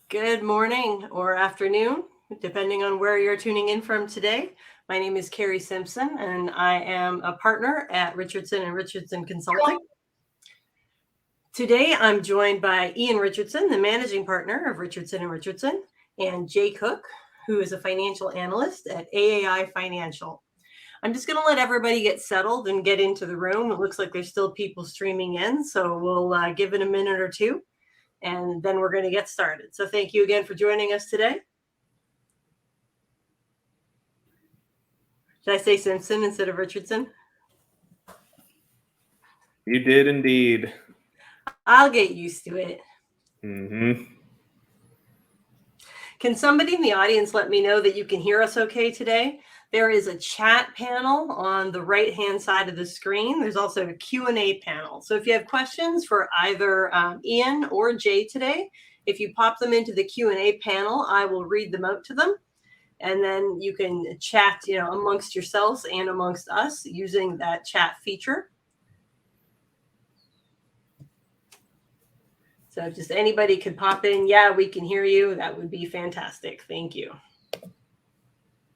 Good morning or afternoon, depending on where you're tuning in from today. My name is Carrie Simpson, and I am a partner at Richardson and Richardson Consulting. Today, I'm joined by Ian Richardson, the managing partner of Richardson and Richardson, and Jay Cook, who is a financial analyst at AAI Financial. I'm just going to let everybody get settled and get into the room. It looks like there's still people streaming in, so we'll give it a minute or two, and then we're going to get started. So thank you again for joining us today. Did I say Simpson instead of Richardson? You did indeed. I'll get used to it. Mm-hmm. Can somebody in the audience let me know that you can hear us okay today? There is a chat panel on the right-hand side of the screen. There's also a Q&A panel. So if you have questions for either Ian or Jay today, if you pop them into the Q&A panel, I will read them out to them. And then you can chat, amongst yourselves and amongst us using that chat feature. So if just anybody could pop in, yeah, we can hear you. That would be fantastic. Thank you.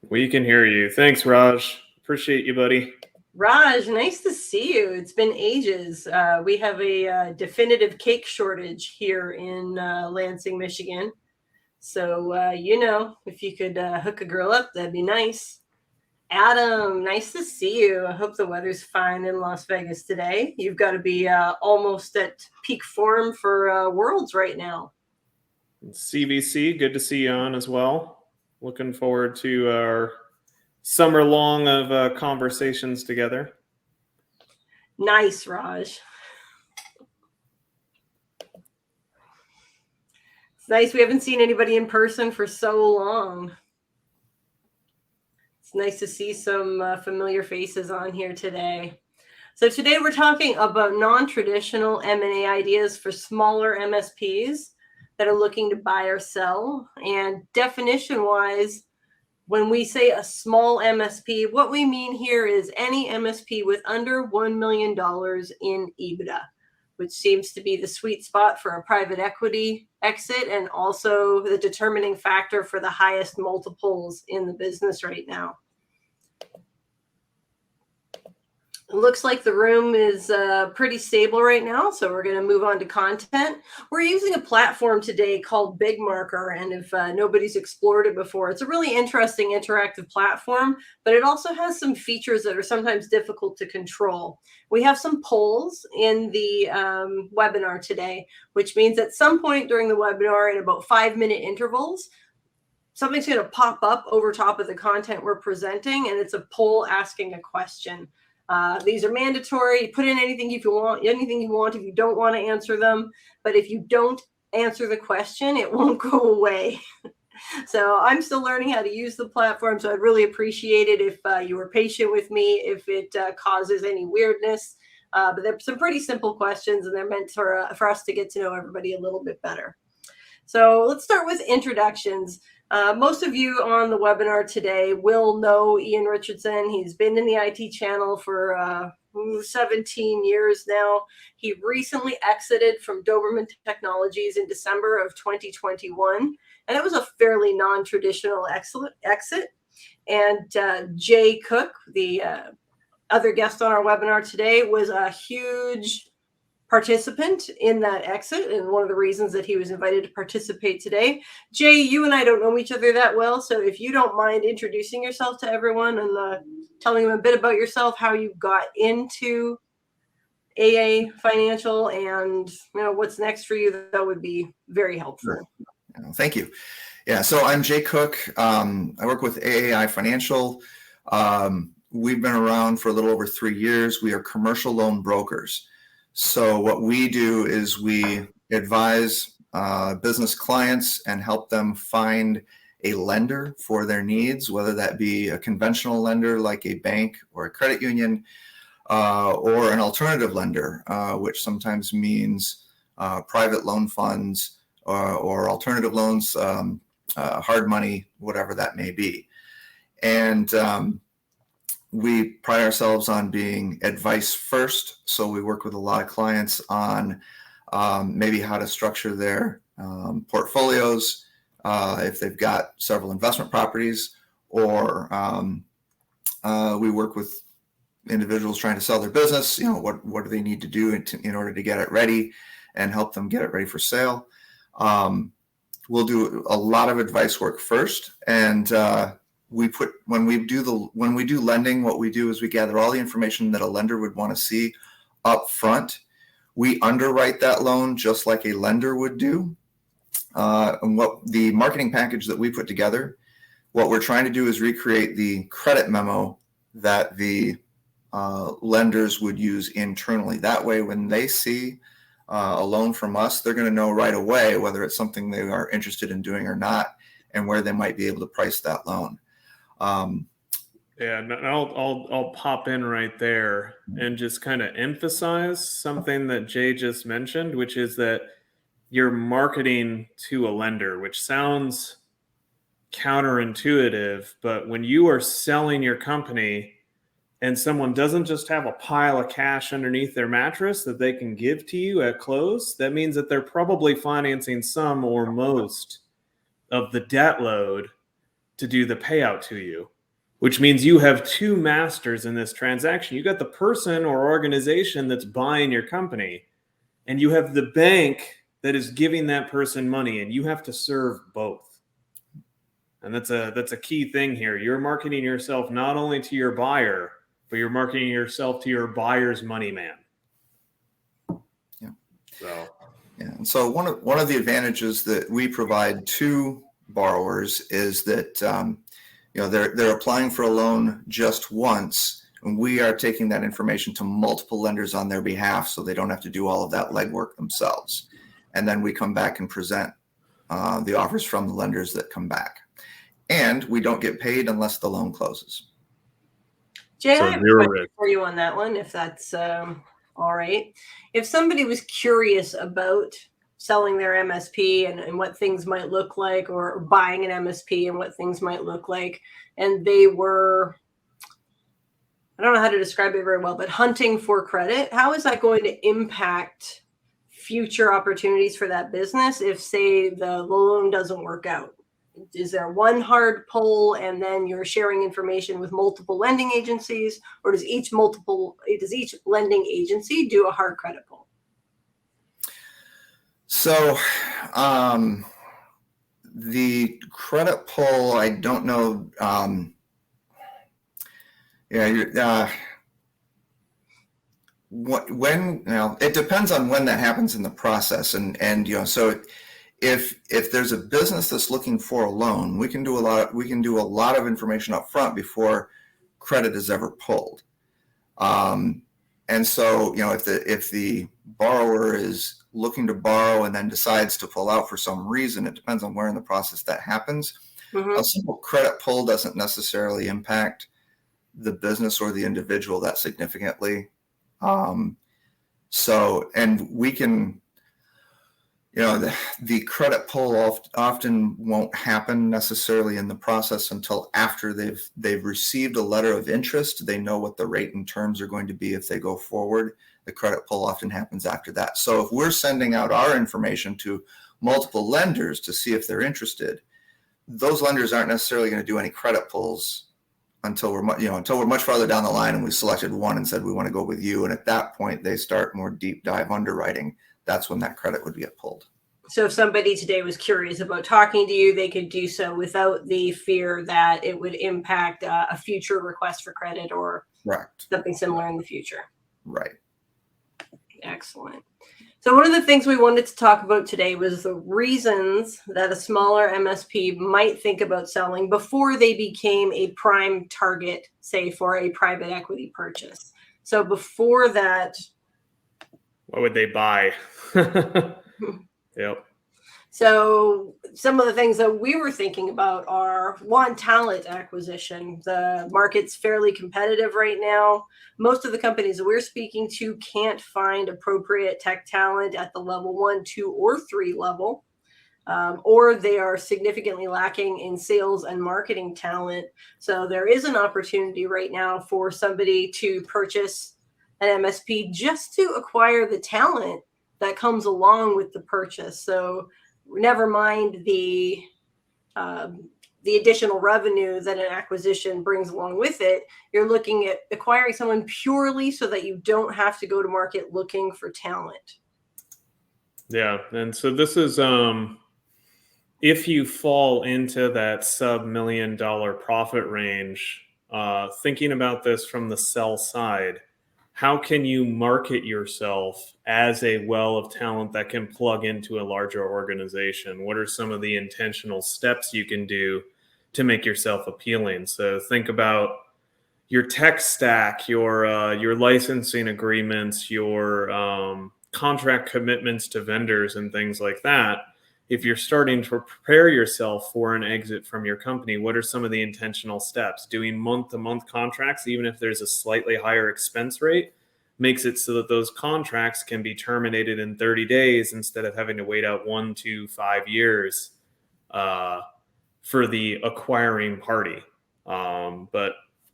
We can hear you. Thanks, Raj. Appreciate you, buddy. Raj, nice to see you. It's been ages. We have a definitive cake shortage here in Lansing, Michigan. So, if you could hook a girl up, that'd be nice. Adam, nice to see you. I hope the weather's fine in Las Vegas today. You've got to be almost at peak form for Worlds right now. CVC, good to see you on as well. Looking forward to our summer long of conversations together. Nice, Raj. It's nice. We haven't seen anybody in person for so long. It's nice to see some familiar faces on here today. So today we're talking about non-traditional M&A ideas for smaller MSPs that are looking to buy or sell. And definition-wise, when we say a small MSP, what we mean here is any MSP with under $1 million in EBITDA, which seems to be the sweet spot for a private equity exit and also the determining factor for the highest multiples in the business right now. It looks like the room is pretty stable right now, so we're going to move on to content. We're using a platform today called Big Marker, and if nobody's explored it before, it's a really interesting interactive platform, but it also has some features that are sometimes difficult to control. We have some polls in the webinar today, which means at some point during the webinar, in about 5-minute intervals, something's going to pop up over top of the content we're presenting, and it's a poll asking a question. These are mandatory. Put in anything if you want, if you don't want to answer them. But if you don't answer the question, it won't go away. So I'm still learning how to use the platform. So I'd really appreciate it if you were patient with me, if it causes any weirdness. But they're some pretty simple questions, and they're meant for us to get to know everybody a little bit better. So let's start with introductions. Most of you on the webinar today will know Ian Richardson. He's been in the IT channel for 17 years now. He recently exited from Doberman Technologies in December of 2021, and it was a fairly non-traditional exit. And Jay Cook, the other guest on our webinar today, was a huge participant in that exit and one of the reasons that he was invited to participate today. Jay, you and I don't know each other that well, so if you don't mind introducing yourself to everyone and telling them a bit about yourself, how you got into AA Financial and what's next for you, that would be very helpful. Sure. Thank you. Yeah, so I'm Jay Cook. I work with AAI Financial. We've been around for a little over 3 years. We are commercial loan brokers. So what we do is we advise business clients and help them find a lender for their needs, whether that be a conventional lender like a bank or a credit union, or an alternative lender, which sometimes means private loan funds or alternative loans, hard money, whatever that may be. And we pride ourselves on being advice first. So we work with a lot of clients on maybe how to structure their portfolios, if they've got several investment properties, or we work with individuals trying to sell their business. What do they need to do in order to get it ready and help them get it ready for sale. We'll do a lot of advice work first, and when we do lending, what we do is we gather all the information that a lender would want to see up front. We underwrite that loan just like a lender would do. And what the marketing package that we put together, what we're trying to do is recreate the credit memo that the lenders would use internally. That way, when they see a loan from us, they're going to know right away whether it's something they are interested in doing or not, and where they might be able to price that loan. And I'll pop in right there and just kind of emphasize something that Jay just mentioned, which is that you're marketing to a lender, which sounds counterintuitive, but when you are selling your company and someone doesn't just have a pile of cash underneath their mattress that they can give to you at close, that means that they're probably financing some or most of the debt load to do the payout to you, which means you have two masters in this transaction. You got the person or organization that's buying your company, and you have the bank that is giving that person money, and you have to serve both. And that's a key thing here. You're marketing yourself not only to your buyer, but you're marketing yourself to your buyer's money man. Yeah. So. Yeah. And so one of the advantages that we provide to borrowers is that they're applying for a loan just once, and we are taking that information to multiple lenders on their behalf, so they don't have to do all of that legwork themselves. And then we come back and present the offers from the lenders that come back. And we don't get paid unless the loan closes. Jay, I have a question for you on that one, if that's all right. If somebody was curious about selling their MSP and what things might look like, or buying an MSP and what things might look like, and they were, I don't know how to describe it very well, but hunting for credit, how is that going to impact future opportunities for that business if, say, the loan doesn't work out? Is there one hard pull and then you're sharing information with multiple lending agencies, or does each lending agency do a hard credit pull? So the credit pull, I don't know. It depends on when that happens in the process, and so if there's a business that's looking for a loan, we can do a lot of information up front before credit is ever pulled. And so if the borrower is looking to borrow and then decides to pull out for some reason, it depends on where in the process that happens. Mm-hmm. A simple credit pull doesn't necessarily impact the business or the individual that significantly. And we can, the credit pull often won't happen necessarily in the process until after they've received a letter of interest. They know what the rate and terms are going to be if they go forward. The credit pull often happens after that. So if we're sending out our information to multiple lenders to see if they're interested, those lenders aren't necessarily going to do any credit pulls until we're much farther down the line and we selected one and said we want to go with you. And at that point, they start more deep dive underwriting. That's when that credit would get pulled. So if somebody today was curious about talking to you, they could do so without the fear that it would impact a future request for credit or Correct. Something similar in the future. Right. Excellent. So one of the things we wanted to talk about today was the reasons that a smaller MSP might think about selling before they became a prime target, say, for a private equity purchase. So before that, what would they buy? Yep. So some of the things that we were thinking about are, one, talent acquisition. The market's fairly competitive right now. Most of the companies that we're speaking to can't find appropriate tech talent at the level 1, 2, or 3 level, or they are significantly lacking in sales and marketing talent. So there is an opportunity right now for somebody to purchase an MSP just to acquire the talent that comes along with the purchase. So never mind the additional revenue that an acquisition brings along with it. You're looking at acquiring someone purely so that you don't have to go to market looking for talent. Yeah. And so this is, if you fall into that sub $1 million profit range, thinking about this from the sell side, how can you market yourself as a well of talent that can plug into a larger organization? What are some of the intentional steps you can do to make yourself appealing? So think about your tech stack, your licensing agreements, your contract commitments to vendors and things like that. If you're starting to prepare yourself for an exit from your company, what are some of the intentional steps? Doing month-to-month contracts, even if there's a slightly higher expense rate, makes it so that those contracts can be terminated in 30 days instead of having to wait out 1 to 5 years for the acquiring party. But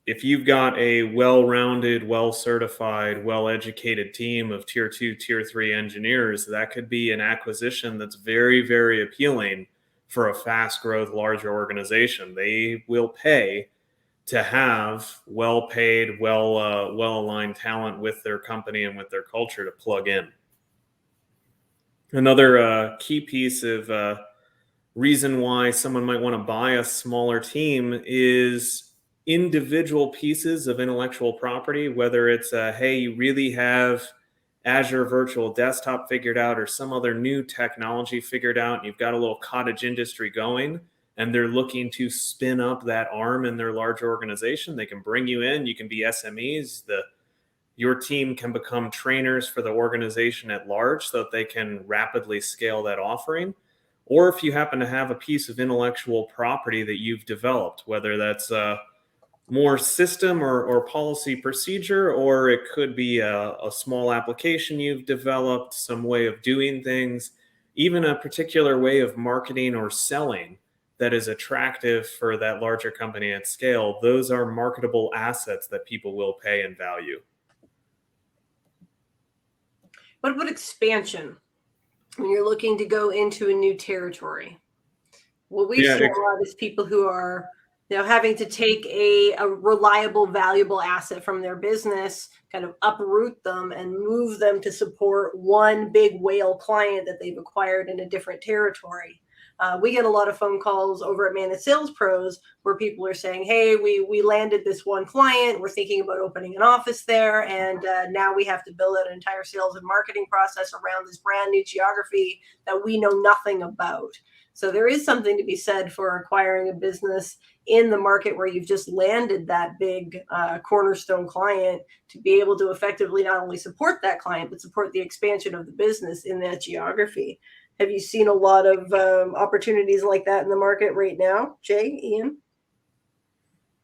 if you've got a well-rounded, well-certified, well-educated team of tier 2, tier 3 engineers, that could be an acquisition that's very, very appealing for a fast growth, larger organization. They will pay to have well-paid, well-aligned talent with their company and with their culture to plug in. Another key piece of reason why someone might want to buy a smaller team is individual pieces of intellectual property, whether it's hey, you really have Azure Virtual Desktop figured out or some other new technology figured out, and you've got a little cottage industry going, and they're looking to spin up that arm in their larger organization. They can bring you in, you can be SMEs, your team can become trainers for the organization at large so that they can rapidly scale that offering. Or if you happen to have a piece of intellectual property that you've developed, whether that's more system or policy procedure, or it could be a small application you've developed, some way of doing things, even a particular way of marketing or selling that is attractive for that larger company at scale, those are marketable assets that people will pay and value. What about expansion? When you're looking to go into a new territory, what we've seen a lot is people who are having to take a reliable, valuable asset from their business, kind of uproot them and move them to support one big whale client that they've acquired in a different territory. We get a lot of phone calls over at Managed Sales Pros where people are saying, hey, we landed this one client. We're thinking about opening an office there. And now we have to build out an entire sales and marketing process around this brand new geography that we know nothing about. So there is something to be said for acquiring a business in the market where you've just landed that big cornerstone client to be able to effectively not only support that client, but support the expansion of the business in that geography. Have you seen a lot of opportunities like that in the market right now, Jay, Ian?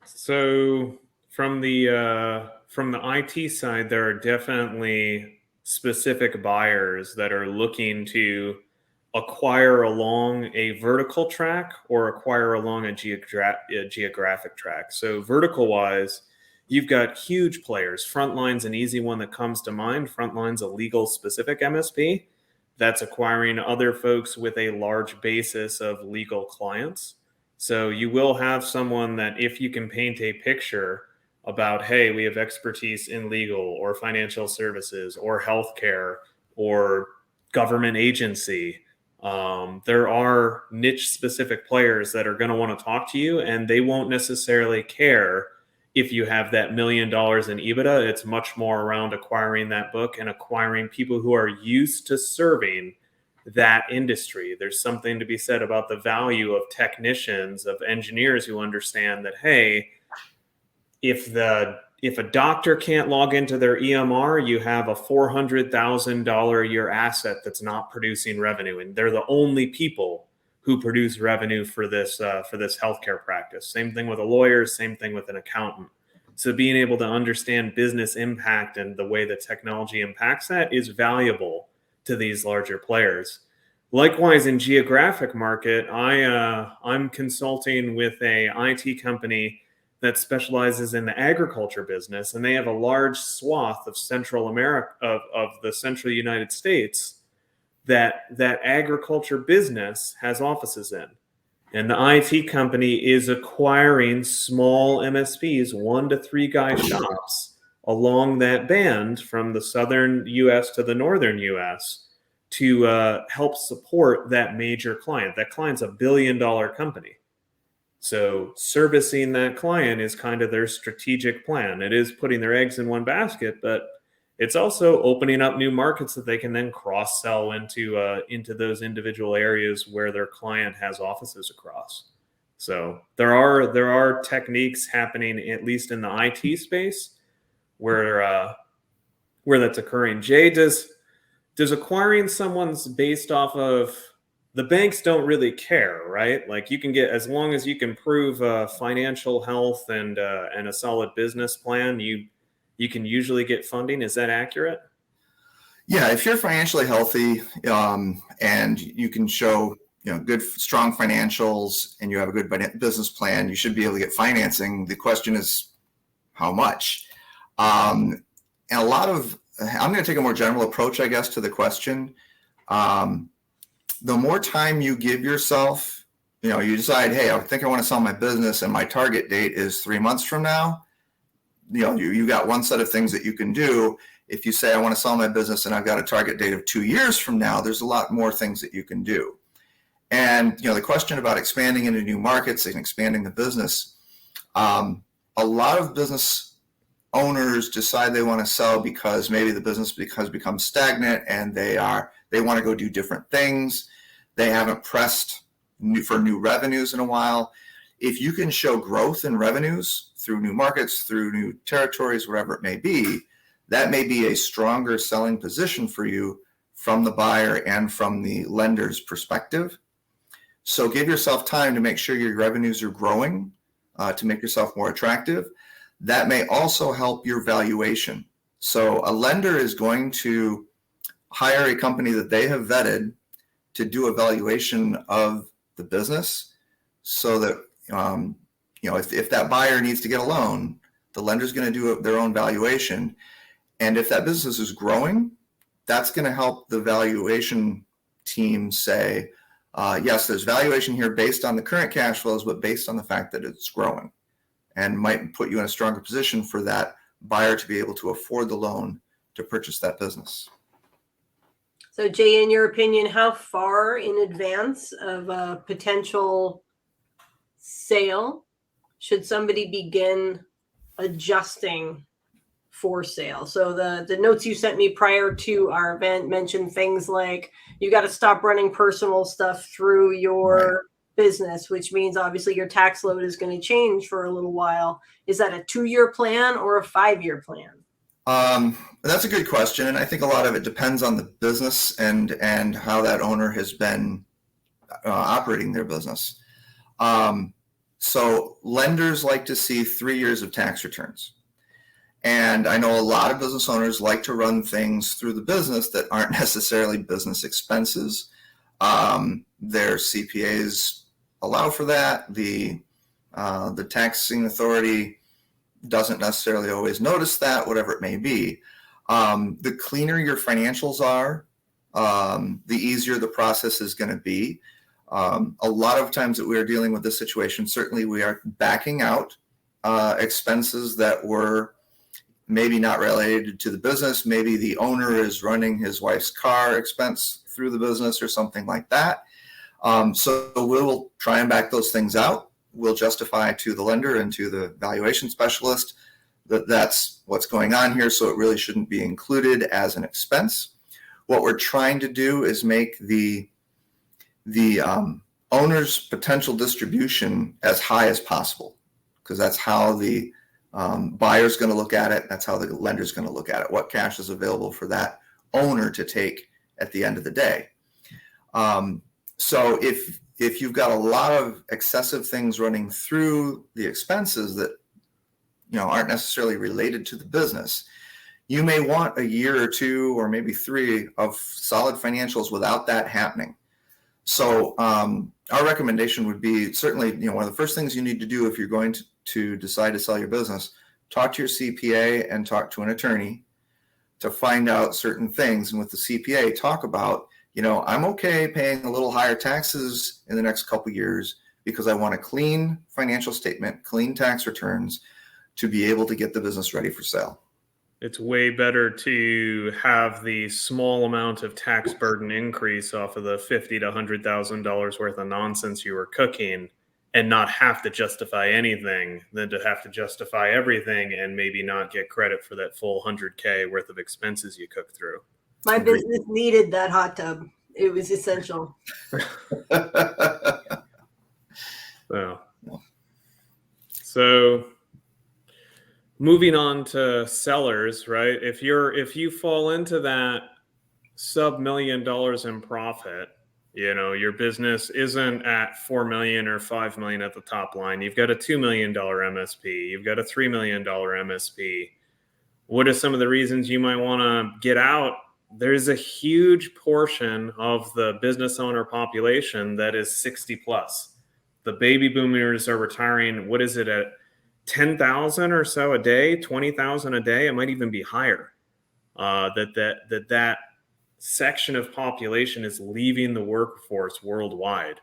So from the IT side, there are definitely specific buyers that are looking to acquire along a vertical track or acquire along a geographic track. So vertical wise, you've got huge players. Frontline's an easy one that comes to mind. Frontline's a legal specific MSP that's acquiring other folks with a large basis of legal clients. So you will have someone that, if you can paint a picture about, hey, we have expertise in legal or financial services or healthcare or government agency, there are niche specific players that are going to want to talk to you, and they won't necessarily care if you have that $1 million in EBITDA. It's much more around acquiring that book and acquiring people who are used to serving that industry. There's something to be said about the value of technicians, of engineers who understand that, hey, if a doctor can't log into their EMR, you have a $400,000 a year asset that's not producing revenue, and they're the only people who produce revenue for this healthcare practice. Same thing with a lawyer, same thing with an accountant. So being able to understand business impact and the way that technology impacts that is valuable to these larger players. Likewise, in geographic market, I'm consulting with a IT company that specializes in the agriculture business, and they have a large swath of Central America, of the central United States, that agriculture business has offices in. And the IT company is acquiring small MSPs, 1 to 3 guy shops along that band from the southern US to the northern US to help support that major client. That client's $1 billion company. So servicing that client is kind of their strategic plan. It is putting their eggs in one basket, but it's also opening up new markets that they can then cross-sell into those individual areas where their client has offices across. So there are techniques happening, at least in the IT space, where that's occurring. Jay, does acquiring someone's based off of, the banks don't really care, right? Like you can get, as long as you can prove financial health and a solid business plan, you can usually get funding. Is that accurate? Yeah, if you're financially healthy and you can show good, strong financials and you have a good business plan, you should be able to get financing. The question is how much. And a lot of, I'm going to take a more general approach, I guess, to the question. The more time you give yourself, you decide, hey, I think I want to sell my business and my target date is 3 months from now. You got one set of things that you can do. If you say, I want to sell my business and I've got a target date of 2 years from now, there's a lot more things that you can do. And, the question about expanding into new markets and expanding the business, a lot of business owners decide they want to sell because maybe the business has become stagnant and they want to go do different things. They haven't pressed for new revenues in a while. If you can show growth in revenues through new markets, through new territories, whatever it may be, that may be a stronger selling position for you from the buyer and from the lender's perspective. So give yourself time to make sure your revenues are growing, to make yourself more attractive. That may also help your valuation. So a lender is going to hire a company that they have vetted to do a valuation of the business, so that if that buyer needs to get a loan, the lender's going to do their own valuation. And if that business is growing, that's going to help the valuation team say, yes, there's valuation here based on the current cash flows, but based on the fact that it's growing, and might put you in a stronger position for that buyer to be able to afford the loan to purchase that business. So Jay, in your opinion, how far in advance of a potential sale should somebody begin adjusting for sale? So the notes you sent me prior to our event mentioned things like you got to stop running personal stuff through your business, which means obviously your tax load is going to change for a little while. Is that a 2-year plan or a 5-year plan? That's a good question. And I think a lot of it depends on the business and how that owner has been operating their business. So lenders like to see 3 years of tax returns. And I know a lot of business owners like to run things through the business that aren't necessarily business expenses. Their CPAs allow for that. The taxing authority doesn't necessarily always notice that, whatever it may be. The cleaner your financials are, the easier the process is going to be. A lot of times that we are dealing with this situation, certainly we are backing out expenses that were maybe not related to the business. Maybe the owner is running his wife's car expense through the business or something like that. So we'll try and back those things out. We'll justify to the lender and to the valuation specialist that that's what's going on here, so it really shouldn't be included as an expense. What we're trying to do is make the owner's potential distribution as high as possible, because that's how the buyer's going to look at it. That's how the lender's going to look at it. What cash is available for that owner to take at the end of the day. So if you've got a lot of excessive things running through the expenses that aren't necessarily related to the business, you may want a year or 2 or maybe 3 of solid financials without that happening. So our recommendation would be certainly, one of the first things you need to do if you're going to decide to sell your business, talk to your CPA and talk to an attorney to find out certain things. And with the CPA, talk about, I'm okay paying a little higher taxes in the next couple of years because I want a clean financial statement, clean tax returns to be able to get the business ready for sale. It's way better to have the small amount of tax burden increase off of the $50,000 to $100,000 worth of nonsense you were cooking and not have to justify anything than to have to justify everything and maybe not get credit for that full $100K worth of expenses you cooked through. My business needed that hot tub. It was essential. So moving on to sellers, right? If you fall into that sub $1 million in profit, your business isn't at 4 million or 5 million at the top line. You've got a $2 million MSP. You've got a $3 million MSP. What are some of the reasons you might want to get out? There's a huge portion of the business owner population that is 60 plus. The baby boomers are retiring. What is it at 10,000 or so a day, 20,000 a day? It might even be higher. That section of population is leaving the workforce worldwide.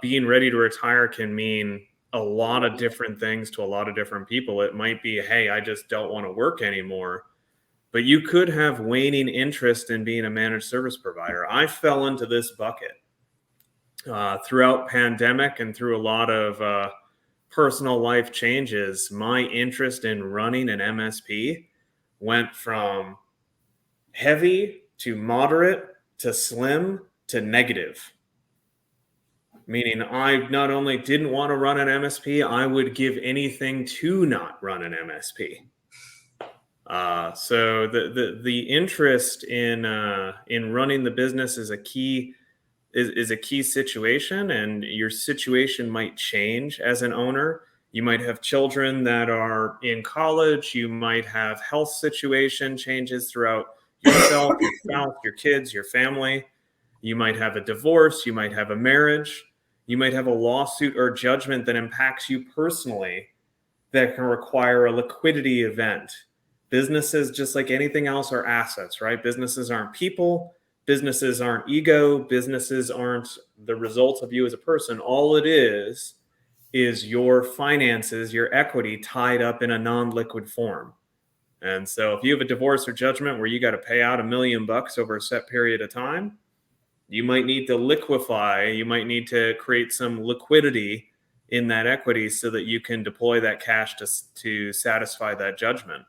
Being ready to retire can mean a lot of different things to a lot of different people. It might be, hey, I just don't want to work anymore. But you could have waning interest in being a managed service provider. I fell into this bucket throughout pandemic and through a lot of personal life changes. My interest in running an MSP went from heavy to moderate to slim to negative. Meaning I not only didn't want to run an MSP, I would give anything to not run an MSP. So the interest in running the business is a key situation, and your situation might change as an owner. You might have children that are in college. You might have health situation changes throughout yourself, your spouse, your kids, your family. You might have a divorce. You might have a marriage. You might have a lawsuit or judgment that impacts you personally that can require a liquidity event. Businesses, just like anything else, are assets, right? Businesses aren't people. Businesses aren't ego. Businesses aren't the result of you as a person. All it is your finances, your equity tied up in a non-liquid form. And so if you have a divorce or judgment where you got to pay out $1 million over a set period of time, you might need to liquefy. You might need to create some liquidity in that equity so that you can deploy that cash to satisfy that judgment.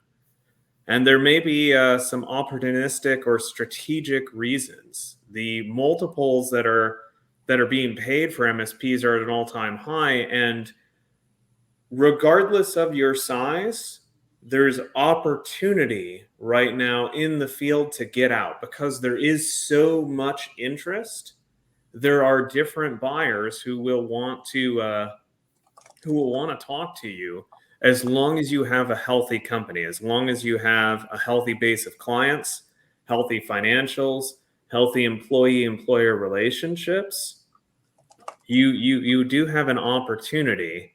And there may be some opportunistic or strategic reasons. The multiples that are being paid for MSPs are at an all-time high. And regardless of your size, there's opportunity right now in the field to get out because there is so much interest. There are different buyers who will want to talk to you as long as you have a healthy company, as long as you have a healthy base of clients, healthy financials, healthy employee-employer relationships. You do have an opportunity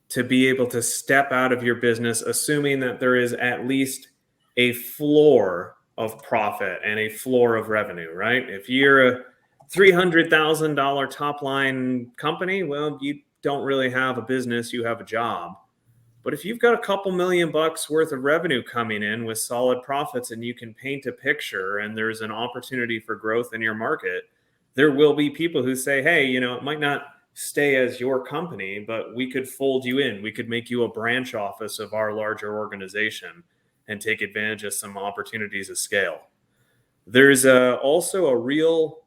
to be able to step out of your business, assuming that there is at least a floor of profit and a floor of revenue, right? If you're a $300,000 top line company, well, you don't really have a business, you have a job. But if you've got a couple $1 million worth of revenue coming in with solid profits and you can paint a picture and there's an opportunity for growth in your market, there will be people who say, hey, it might not stay as your company, but we could fold you in. We could make you a branch office of our larger organization and take advantage of some opportunities of scale. There's also a real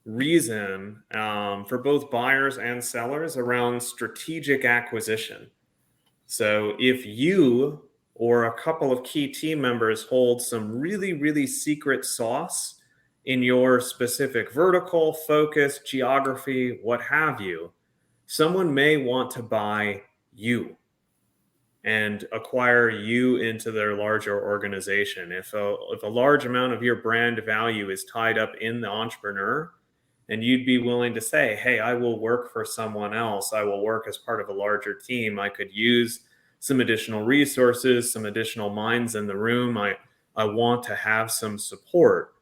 reason for both buyers and sellers around strategic acquisition. So if you or a couple of key team members hold some really, really secret sauce in your specific vertical, focus, geography, what have you, someone may want to buy you and acquire you into their larger organization. If a large amount of your brand value is tied up in the entrepreneur, and you'd be willing to say, hey, I will work for someone else. I will work as part of a larger team. I could use some additional resources, some additional minds in the room. I want to have some support.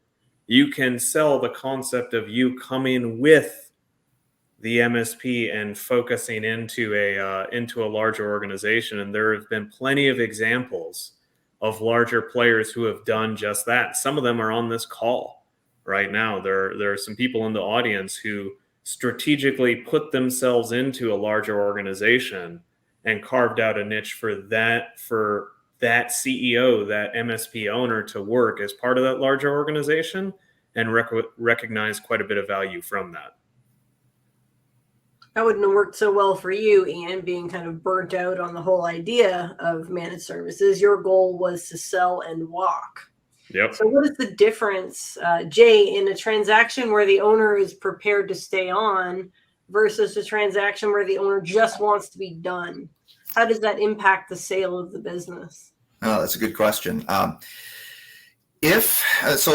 you can sell the concept of you coming with the MSP and focusing into a larger organization. And there have been plenty of examples of larger players who have done just that. Some of them are on this call right now. There are some people in the audience who strategically put themselves into a larger organization and carved out a niche for that CEO, that MSP owner, to work as part of that larger organization and recognize quite a bit of value from that. That wouldn't have worked so well for you, Ian, being kind of burnt out on the whole idea of managed services. Your goal was to sell and walk. Yep. So what is the difference, Jay, in a transaction where the owner is prepared to stay on versus a transaction where the owner just wants to be done? How does that impact the sale of the business? Oh, that's a good question. A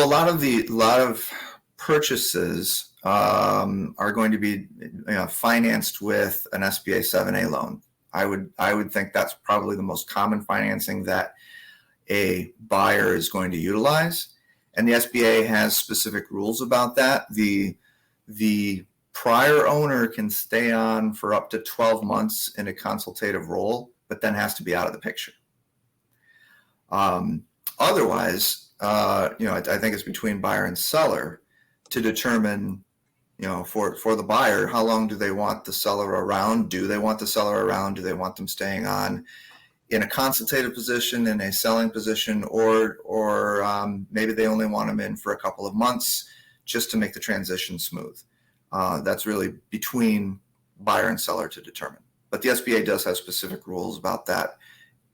lot of purchases are going to be financed with an SBA 7A loan. I would think that's probably the most common financing that a buyer is going to utilize, and the SBA has specific rules about that. The prior owner can stay on for up to 12 months in a consultative role, but then has to be out of the picture. Otherwise, I think it's between buyer and seller to determine, for the buyer, how long do they want the seller around? Do they want the seller around? Do they want them staying on in a consultative position, in a selling position, or maybe they only want them in for a couple of months just to make the transition smooth? That's really between buyer and seller to determine. But the SBA does have specific rules about that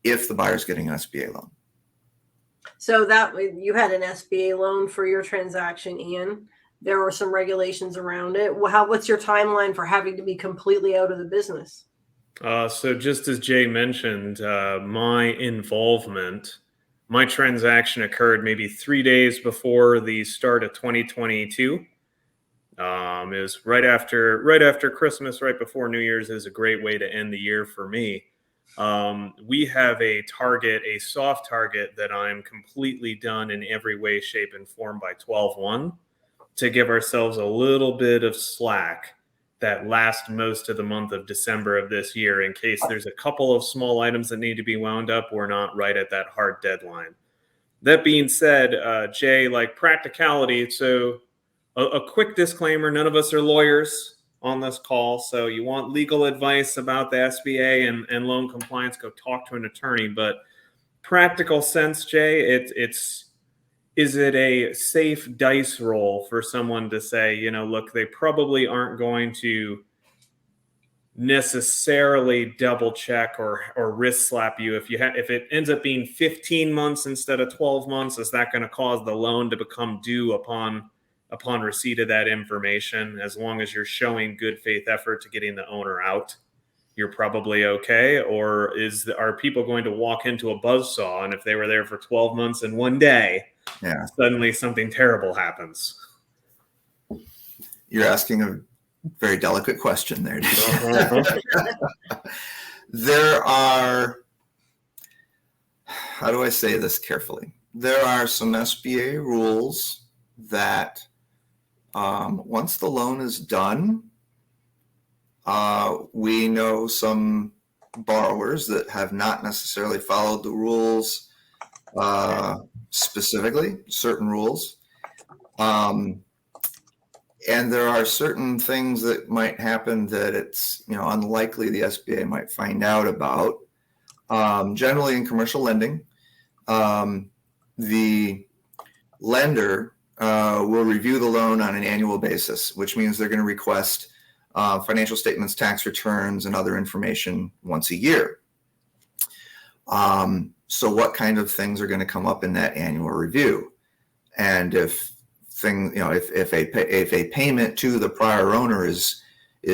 if the buyer's getting an SBA loan. So that you had an SBA loan for your transaction, Ian. There were some regulations around it. What's your timeline for having to be completely out of the business? So just as Jay mentioned, my transaction occurred maybe 3 days before the start of 2022. It was right after Christmas, right before New Year's. Is a great way to end the year for me. We have a soft target that I'm completely done in every way, shape, and form by 12/1 to give ourselves a little bit of slack that last most of the month of December of this year, in case there's a couple of small items that need to be wound up. We're not right at that hard deadline. That being said, Jay, like practicality, so a quick disclaimer, none of us are lawyers on this call. So you want legal advice about the SBA and loan compliance, go talk to an attorney. But practical sense, Jay, is it a safe dice roll for someone to say, look, they probably aren't going to necessarily double check or wrist slap you if it ends up being 15 months instead of 12 months? Is that going to cause the loan to become due upon receipt of that information? As long as you're showing good faith effort to getting the owner out, you're probably okay. Or are people going to walk into a buzzsaw, and if they were there for 12 months and one day, suddenly something terrible happens? You're asking a very delicate question there. There are, how do I say this carefully? There are some SBA rules that once the loan is done, we know some borrowers that have not necessarily followed the rules, specifically certain rules. And there are certain things that might happen that it's unlikely the SBA might find out about. Generally in commercial lending, the lender will review the loan on an annual basis, which means they're going to request financial statements, tax returns, and other information once a year. So what kind of things are going to come up in that annual review? And if a payment to the prior owner is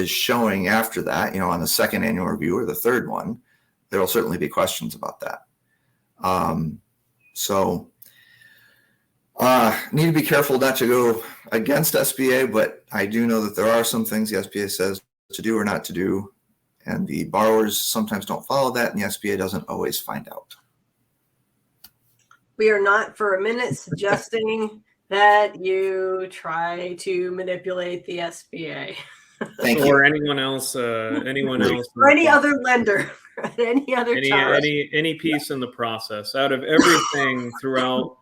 showing after that, on the second annual review or the third one, there will certainly be questions about that. Need to be careful not to go against SBA, but I do know that there are some things the SBA says to do or not to do, and the borrowers sometimes don't follow that, and the SBA doesn't always find out. We are not for a minute suggesting that you try to manipulate the SBA. Thank you. Or anyone else, anyone Great. else, Or any other lender, any other child. any piece in the process. Out of everything throughout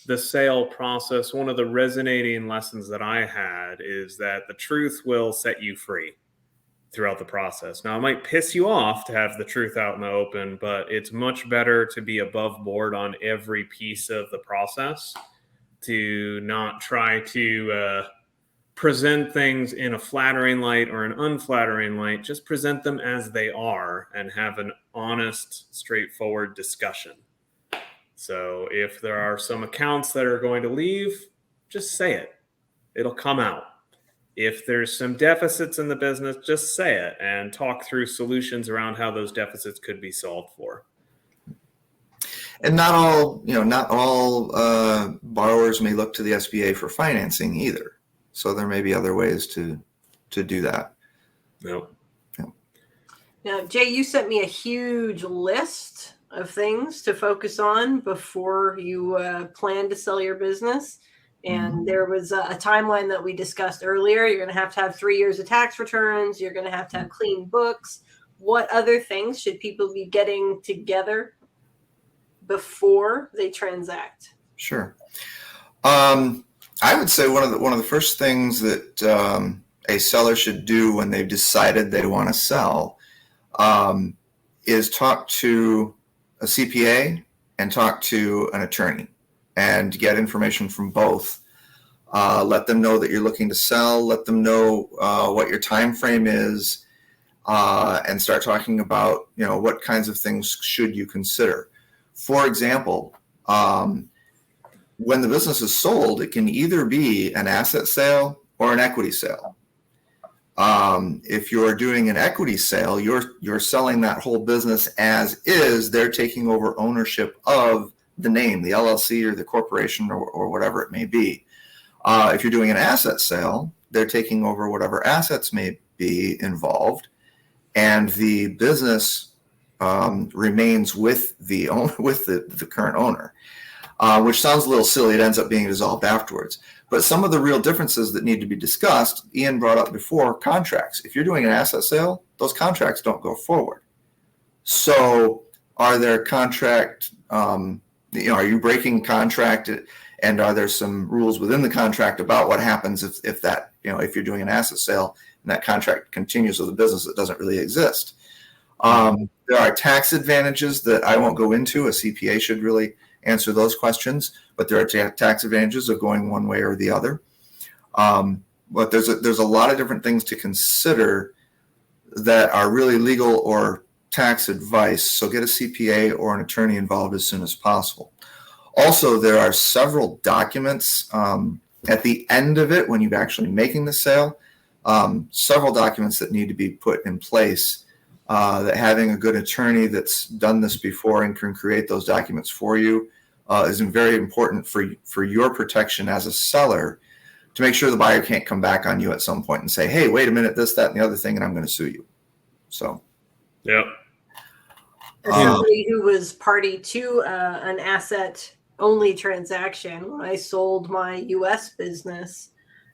the sale process, one of the resonating lessons that I had is that the truth will set you free throughout the process. Now, it might piss you off to have the truth out in the open, but it's much better to be above board on every piece of the process, to not try to present things in a flattering light or an unflattering light. Just present them as they are and have an honest, straightforward discussion. So if there are some accounts that are going to leave, just say it. It'll come out. If there's some deficits in the business, just say it and talk through solutions around how those deficits could be solved for. And not all borrowers may look to the SBA for financing either. So there may be other ways to do that. Nope. Now, Jay, you sent me a huge list of things to focus on before you plan to sell your business. And there was a timeline that we discussed earlier. You're going to have 3 years of tax returns. You're going to have clean books. What other things should people be getting together before they transact? Sure. I would say one of the first things that a seller should do when they've decided they want to sell is talk to a CPA and talk to an attorney and get information from both. Let them know that you're looking to sell. Let them know what your time frame is, and start talking about what kinds of things should you consider. For example, when the business is sold, it can either be an asset sale or an equity sale. If you're doing an equity sale, you're selling that whole business as is. They're taking over ownership of the name, the LLC or the corporation or whatever it may be. If you're doing an asset sale, they're taking over whatever assets may be involved, and the business remains with the current owner. Which sounds a little silly. It ends up being dissolved afterwards. But some of the real differences that need to be discussed, Ian brought up before, contracts. If you're doing an asset sale, those contracts don't go forward. So are there contract, are you breaking contract, and are there some rules within the contract about what happens if that, if you're doing an asset sale and that contract continues with a business that doesn't really exist? There are tax advantages that I won't go into. A CPA should really answer those questions, but there are tax advantages of going one way or the other. But there's a lot of different things to consider that are really legal or tax advice. So get a CPA or an attorney involved as soon as possible. Also, there are several documents at the end of it when you're actually making the sale, several documents that need to be put in place. That having a good attorney that's done this before and can create those documents for you is very important for your protection as a seller, to make sure the buyer can't come back on you at some point and say, hey, wait a minute, this, that, and the other thing, and I'm going to sue you. So, yeah. As somebody who was party to an asset-only transaction, when I sold my U.S. business,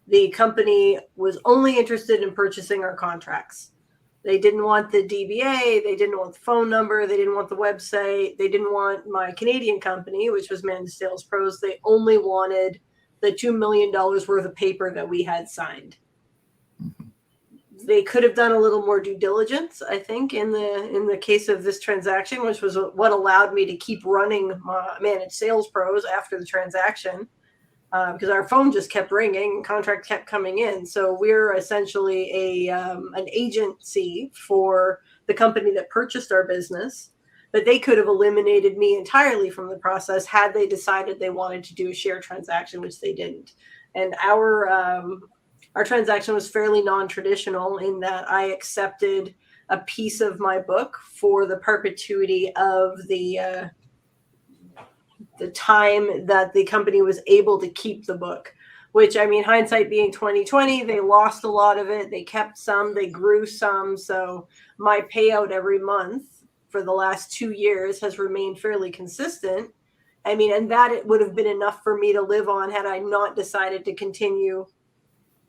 the company was only interested in purchasing our contracts. They didn't want the DBA. They didn't want the phone number. They didn't want the website. They didn't want my Canadian company, which was Managed Sales Pros. They only wanted the $2 million worth of paper that we had signed. They could have done a little more due diligence, I think, in the case of this transaction, which was what allowed me to keep running my Managed Sales Pros after the transaction. Because our phone just kept ringing, contract kept coming in. So we're essentially an agency for the company that purchased our business. But they could have eliminated me entirely from the process had they decided they wanted to do a share transaction, which they didn't. And our transaction was fairly non-traditional in that I accepted a piece of my book for the perpetuity of the time that the company was able to keep the book, which, I mean, hindsight being 2020, they lost a lot of it. They kept some, they grew some. So my payout every month for the last 2 years has remained fairly consistent. I mean, and that it would have been enough for me to live on had I not decided to continue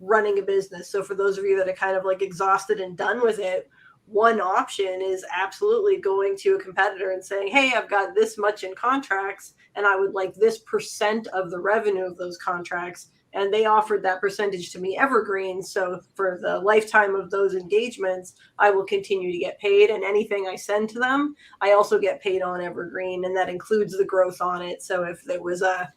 running a business. So for those of you that are kind of like exhausted and done with it, one option is absolutely going to a competitor and saying, hey, I've got this much in contracts and I would like this percent of the revenue of those contracts. And they offered that percentage to me evergreen. So for the lifetime of those engagements, I will continue to get paid. And anything I send to them, I also get paid on evergreen. And that includes the growth on it. So if it was a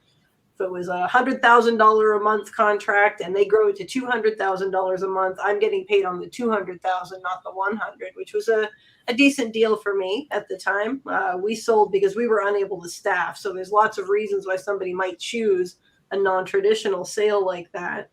$100,000 a month contract and they grow it to $200,000 a month, I'm getting paid on the 200,000, not the 100, which was a decent deal for me at the time. We sold because we were unable to staff. So there's lots of reasons why somebody might choose a non-traditional sale like that.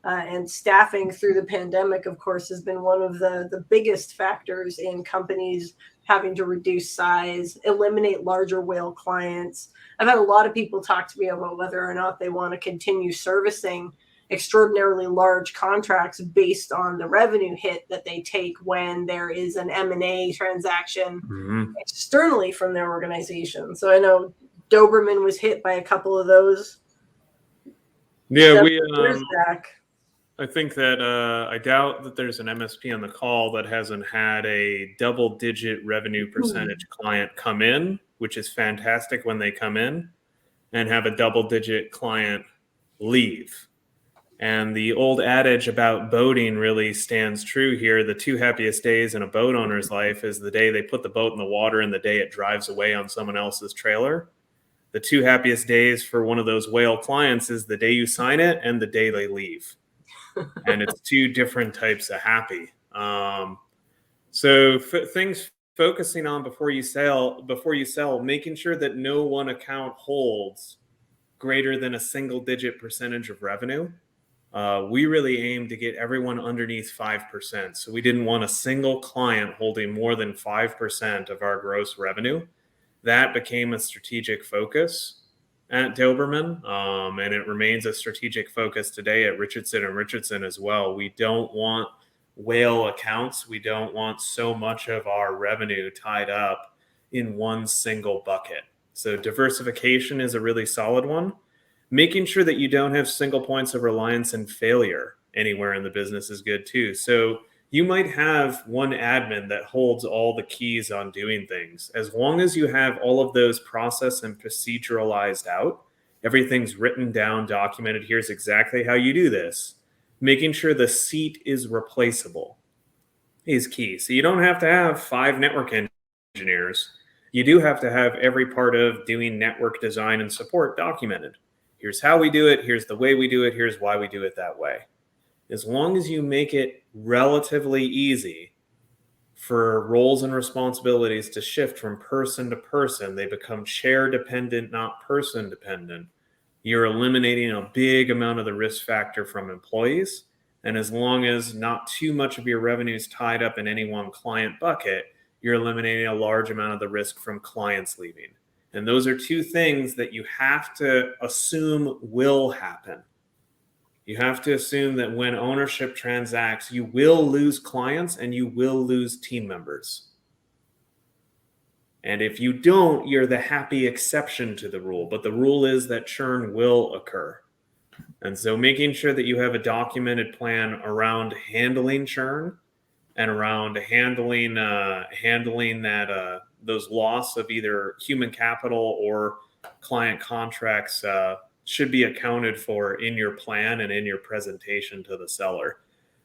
And staffing through the pandemic, of course, has been one of the biggest factors in companies having to reduce size, eliminate larger whale clients. I've had a lot of people talk to me about whether or not they want to continue servicing extraordinarily large contracts based on the revenue hit that they take when there is an M&A transaction externally from their organization. So I know Doberman was hit by a couple of those. Yeah, years back. I think that I doubt that there's an MSP on the call that hasn't had a double-digit revenue percentage client come in, which is fantastic when they come in, and have a double-digit client leave. And the old adage about boating really stands true here. The two happiest days in a boat owner's life is the day they put the boat in the water and the day it drives away on someone else's trailer. The two happiest days for one of those whale clients is the day you sign it and the day they leave. And it's two different types of happy. So things focusing on before you sell, making sure that no one account holds greater than a single-digit percentage of revenue. We really aimed to get everyone underneath 5%. So we didn't want a single client holding more than 5% of our gross revenue. That became a strategic focus at Doberman, and it remains a strategic focus today at Richardson & Richardson as well. We don't want whale accounts. We don't want so much of our revenue tied up in one single bucket. So diversification is a really solid one. Making sure that you don't have single points of reliance and failure anywhere in the business is good too. So you might have one admin that holds all the keys on doing things. As long as you have all of those process and proceduralized out, everything's written down, documented, here's exactly how you do this. Making sure the seat is replaceable is key. So you don't have to have 5 network engineers. You do have to have every part of doing network design and support documented. Here's how we do it. Here's the way we do it. Here's why we do it that way. As long as you make it relatively easy for roles and responsibilities to shift from person to person, they become chair dependent, not person dependent. You're eliminating a big amount of the risk factor from employees. And as long as not too much of your revenue is tied up in any one client bucket, you're eliminating a large amount of the risk from clients leaving. And those are two things that you have to assume will happen. You have to assume that when ownership transacts, you will lose clients and you will lose team members. And if you don't, you're the happy exception to the rule. But the rule is that churn will occur. And so making sure that you have a documented plan around handling churn and around handling that those loss of either human capital or client contracts should be accounted for in your plan and in your presentation to the seller.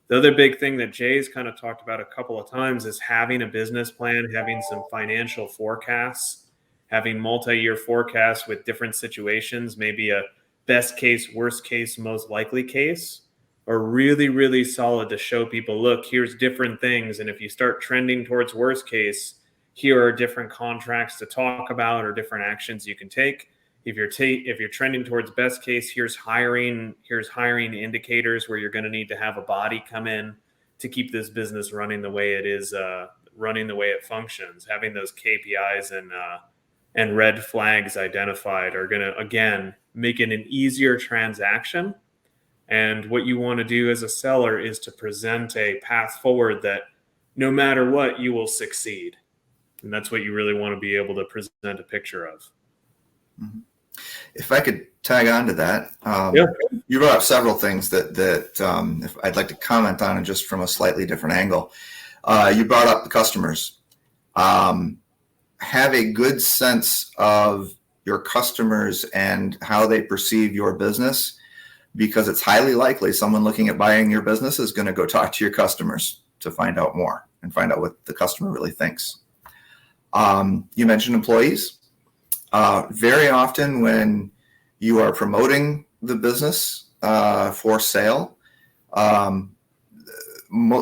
The other big thing that Jay's kind of talked about a couple of times is having a business plan, having some financial forecasts, having multi-year forecasts with different situations, maybe a best case, worst case, most likely case, are really, really solid to show people, look, here's different things. And if you start trending towards worst case, here are different contracts to talk about or different actions you can take. If you're trending towards best case, here's hiring indicators where you're going to need to have a body come in to keep this business running the way it is, running the way it functions. Having those KPIs and red flags identified are going to, again, make it an easier transaction. And what you want to do as a seller is to present a path forward that no matter what, you will succeed. And that's what you really want to be able to present a picture of. Mm-hmm. If I could tag on to that, Yeah. you brought up several things that if I'd like to comment on, and just from a slightly different angle. You brought up the customers. Have a good sense of your customers and how they perceive your business, because it's highly likely someone looking at buying your business is going to go talk to your customers to find out more and find out what the customer really thinks. You mentioned employees. Very often when you are promoting the business for sale,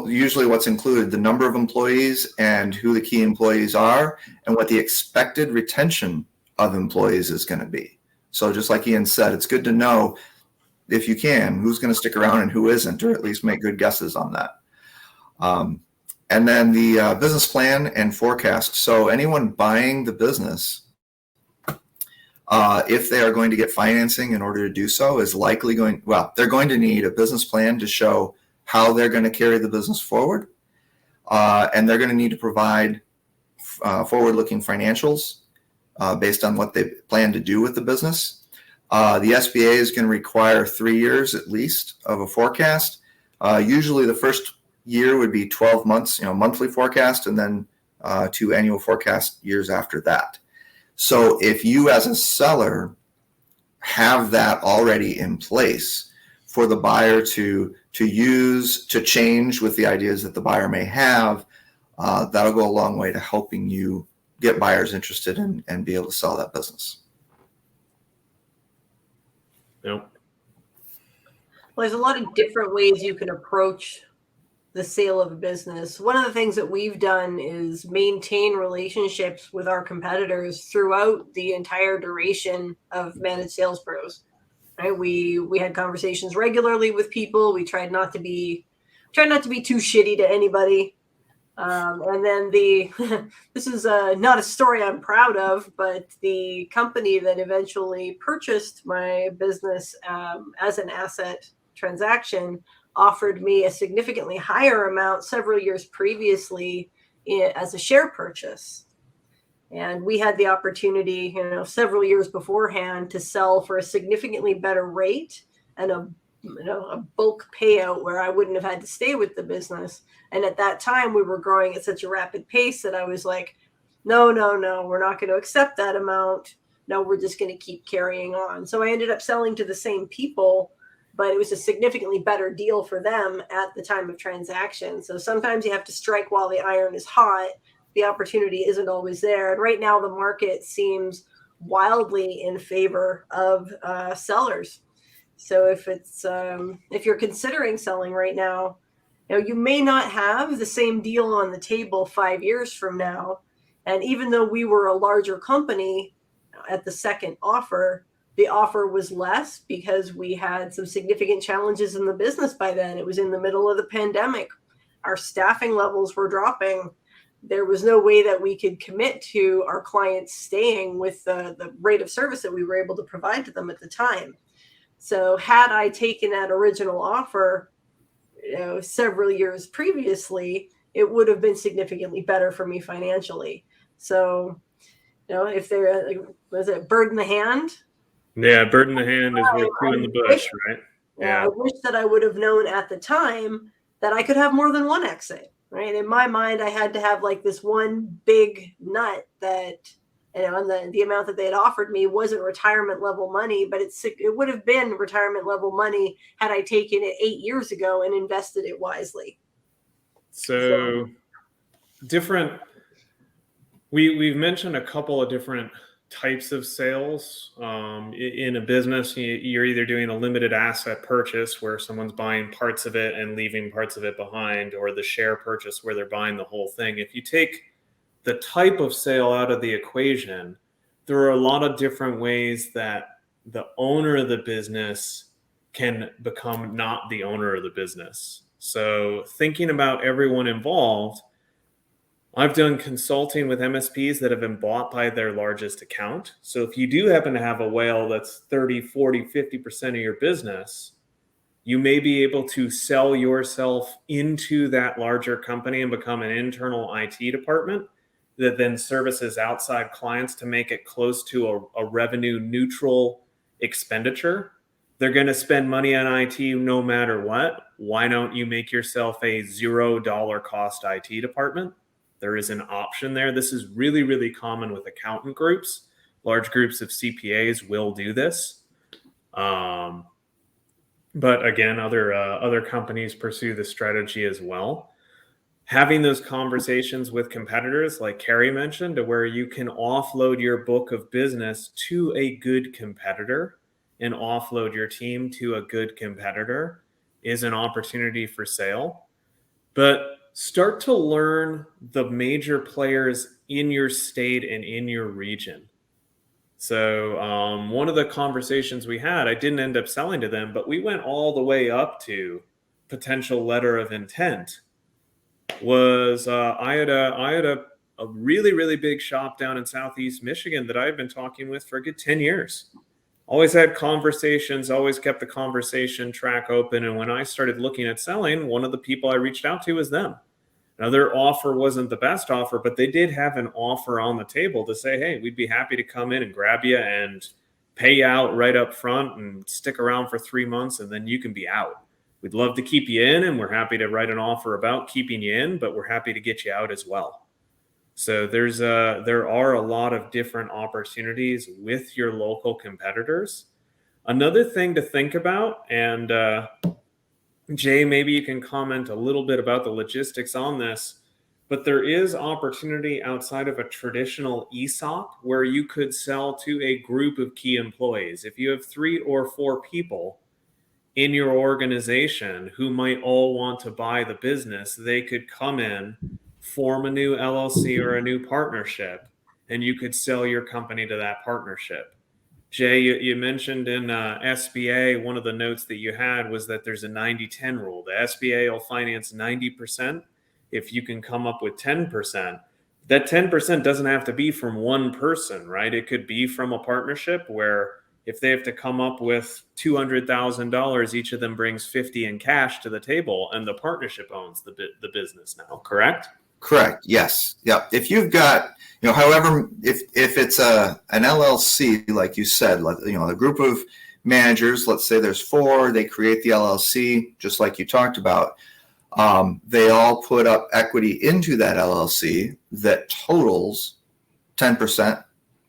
usually what's included, the number of employees and who the key employees are and what the expected retention of employees is going to be. So just like Ian said, it's good to know, if you can, who's going to stick around and who isn't, or at least make good guesses on that. And then the business plan and forecast. So anyone buying the business, if they are going to get financing in order to do so, is likely they're going to need a business plan to show how they're going to carry the business forward. And they're going to need to provide forward-looking financials based on what they plan to do with the business. The SBA is going to require 3 years at least of a forecast. Usually the first year would be 12 months, monthly forecast, and then 2 annual forecast years after that. So if you as a seller have that already in place for the buyer to use, to change with the ideas that the buyer may have, that'll go a long way to helping you get buyers interested and be able to sell that business. Yep. Well, there's a lot of different ways you can approach the sale of a business. One of the things that we've done is maintain relationships with our competitors throughout the entire duration of Managed Sales Pros. Right? We had conversations regularly with people. We tried not to be too shitty to anybody. And then this is not a story I'm proud of, but the company that eventually purchased my business as an asset transaction offered me a significantly higher amount several years previously as a share purchase. And we had the opportunity, several years beforehand to sell for a significantly better rate and a bulk payout where I wouldn't have had to stay with the business. And at that time, we were growing at such a rapid pace that I was like, no, we're not going to accept that amount. No, we're just going to keep carrying on. So I ended up selling to the same people, but it was a significantly better deal for them at the time of transaction. So sometimes you have to strike while the iron is hot. The opportunity isn't always there. And right now the market seems wildly in favor of sellers. So if you're considering selling right now, you may not have the same deal on the table 5 years from now. And even though we were a larger company at the second offer, the offer was less because we had some significant challenges in the business by then. It was in the middle of the pandemic. Our staffing levels were dropping. There was no way that we could commit to our clients staying with the rate of service that we were able to provide to them at the time. So had I taken that original offer, several years previously, it would have been significantly better for me financially. So, if there was a bird in the hand. Yeah, bird in the hand is worth two in the bush, right? Yeah. I wish that I would have known at the time that I could have more than one exit, right? In my mind, I had to have like this one big nut that, and the amount that they had offered me wasn't retirement level money, but it would have been retirement level money had I taken it 8 years ago and invested it wisely. So different. We've mentioned a couple of different types of sales in a business. You're either doing a limited asset purchase where someone's buying parts of it and leaving parts of it behind, or the share purchase where they're buying the whole thing. If you take the type of sale out of the equation, there are a lot of different ways that the owner of the business can become not the owner of the business. So thinking about everyone involved, I've done consulting with MSPs that have been bought by their largest account. So if you do happen to have a whale that's 30, 40, 50% of your business, you may be able to sell yourself into that larger company and become an internal IT department that then services outside clients to make it close to a revenue neutral expenditure. They're going to spend money on IT no matter what. Why don't you make yourself a $0 cost IT department? There is an option there. This is really, really common with accountant groups. Large groups of CPAs will do this. But again, other companies pursue the strategy as well. Having those conversations with competitors, like Carrie mentioned, to where you can offload your book of business to a good competitor and offload your team to a good competitor, is an opportunity for sale. But start to learn the major players in your state and in your region. So one of the conversations we had, I didn't end up selling to them, but we went all the way up to potential letter of intent. Was I had a really, really big shop down in Southeast Michigan that I had been talking with for a good 10 years. Always had conversations, always kept the conversation track open. And when I started looking at selling, one of the people I reached out to was them. Now, their offer wasn't the best offer, but they did have an offer on the table to say, hey, we'd be happy to come in and grab you and pay out right up front and stick around for 3 months, and then you can be out. We'd love to keep you in, and we're happy to write an offer about keeping you in, but we're happy to get you out as well. So there are a lot of different opportunities with your local competitors. Another thing to think about, and Jay, maybe you can comment a little bit about the logistics on this, but there is opportunity outside of a traditional ESOP where you could sell to a group of key employees. If you have 3 or 4 people in your organization who might all want to buy the business, they could come in, form a new LLC or a new partnership, and you could sell your company to that partnership. Jay, you mentioned in SBA, one of the notes that you had was that there's a 90-10 rule. The SBA will finance 90% if you can come up with 10%. That 10% doesn't have to be from one person, right? It could be from a partnership where if they have to come up with $200,000, each of them brings 50 in cash to the table, and the partnership owns the business now, correct? Correct. Yes. Yeah. If you've got, however, if it's an LLC, like you said, like, a group of managers, let's say there's 4, they create the LLC, just like you talked about. They all put up equity into that LLC that totals 10%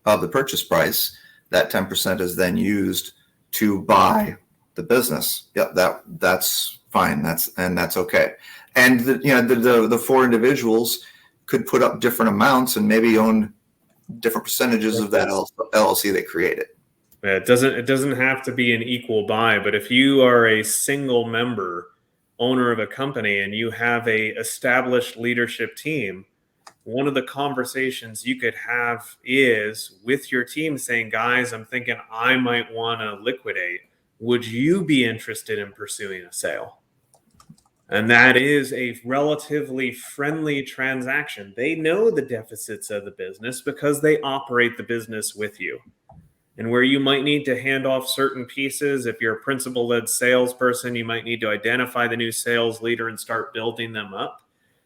of the purchase price. That 10% is then used to buy the business. Yeah, that's fine. That's okay. And the 4 individuals could put up different amounts and maybe own different percentages of that LLC they created. Yeah, it doesn't have to be an equal buy, but if you are a single member owner of a company and you have a established leadership team, one of the conversations you could have is with your team saying, guys, I'm thinking I might want to liquidate. Would you be interested in pursuing a sale? And that is a relatively friendly transaction. They know the deficits of the business because they operate the business with you. And where you might need to hand off certain pieces, if you're a principal-led salesperson, you might need to identify the new sales leader and start building them up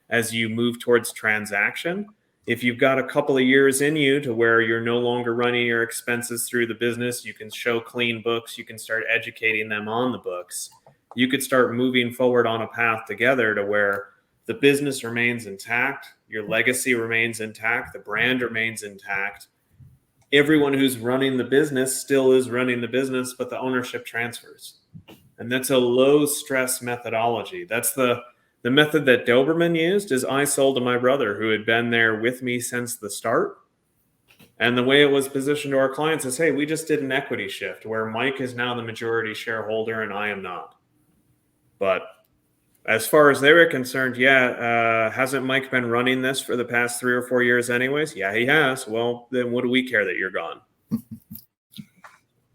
as you move towards transaction. If you've got a couple of years in you to where you're no longer running your expenses through the business, you can show clean books, you can start educating them on the books. You could start moving forward on a path together to where the business remains intact, your legacy remains intact, the brand remains intact. Everyone who's running the business still is running the business, but the ownership transfers. And that's a low stress methodology. That's the method that Doberman used. Is I sold to my brother who had been there with me since the start. And the way it was positioned to our clients is, hey, we just did an equity shift where Mike is now the majority shareholder and I am not. But as far as they were concerned, hasn't Mike been running this for the past 3 or 4 years anyways? Yeah, he has. Well, then what do we care that you're gone?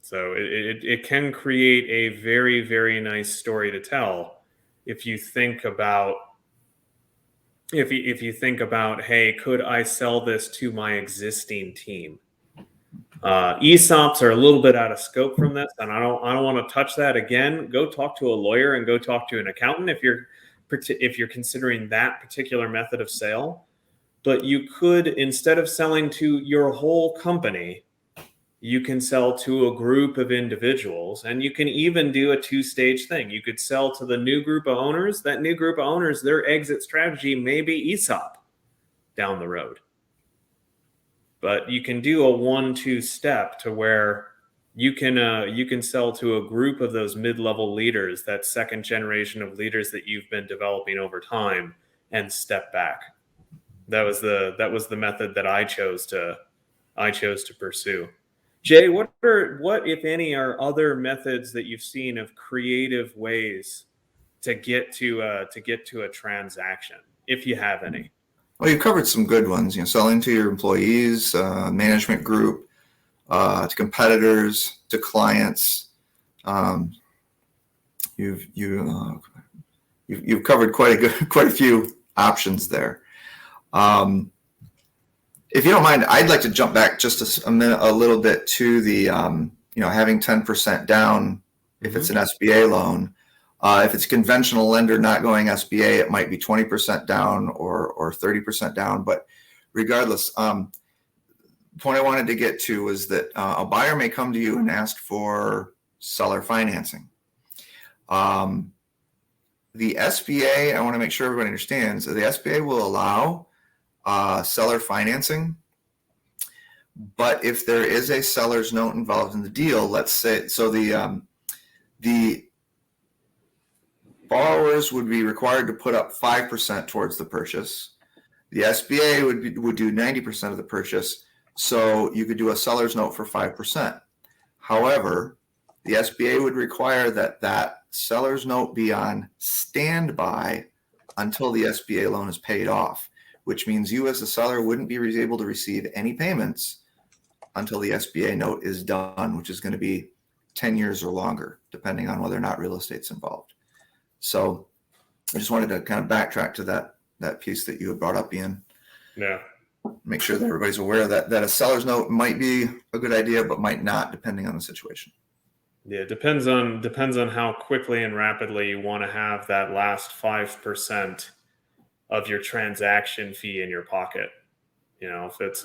So it can create a very, very nice story to tell if you think about, if you think about, hey, could I sell this to my existing team? ESOPs are a little bit out of scope from this, and I don't want to touch that again. Go talk to a lawyer and go talk to an accountant if you're considering that particular method of sale. But you could, instead of selling to your whole company, You can sell to a group of individuals, and you can even do a two-stage thing. You could sell to the new group of owners. That new group of owners, their exit strategy may be ESOP down the road. But you can do a 1-2 step to where you can sell to a group of those mid-level leaders, that second generation of leaders that you've been developing over time, and step back. That was the method that I chose to pursue. Jay, what if any are other methods that you've seen of creative ways to get to a transaction, if you have any? Well, you've covered some good ones. Selling to your employees, management group, to competitors, to clients. You've covered quite a few options there. If you don't mind, I'd like to jump back just a little bit to the having 10% down if it's an SBA loan. If it's a conventional lender not going SBA, it might be 20% down or 30% down. But regardless, the point I wanted to get to was that a buyer may come to you and ask for seller financing. The SBA, I want to make sure everybody understands, the SBA will allow seller financing, but if there is a seller's note involved in the deal, let's say, so the borrowers would be required to put up 5% towards the purchase. The SBA would do 90% of the purchase, so you could do a seller's note for 5%. However, the SBA would require that seller's note be on standby until the SBA loan is paid off, which means you as the seller wouldn't be able to receive any payments until the SBA note is done, which is going to be 10 years or longer, depending on whether or not real estate's involved. So I just wanted to kind of backtrack to that piece that you had brought up, Ian. Yeah. Make sure that everybody's aware that a seller's note might be a good idea, but might not, depending on the situation. Yeah, it depends on how quickly and rapidly you want to have that last 5% of your transaction fee in your pocket. If it's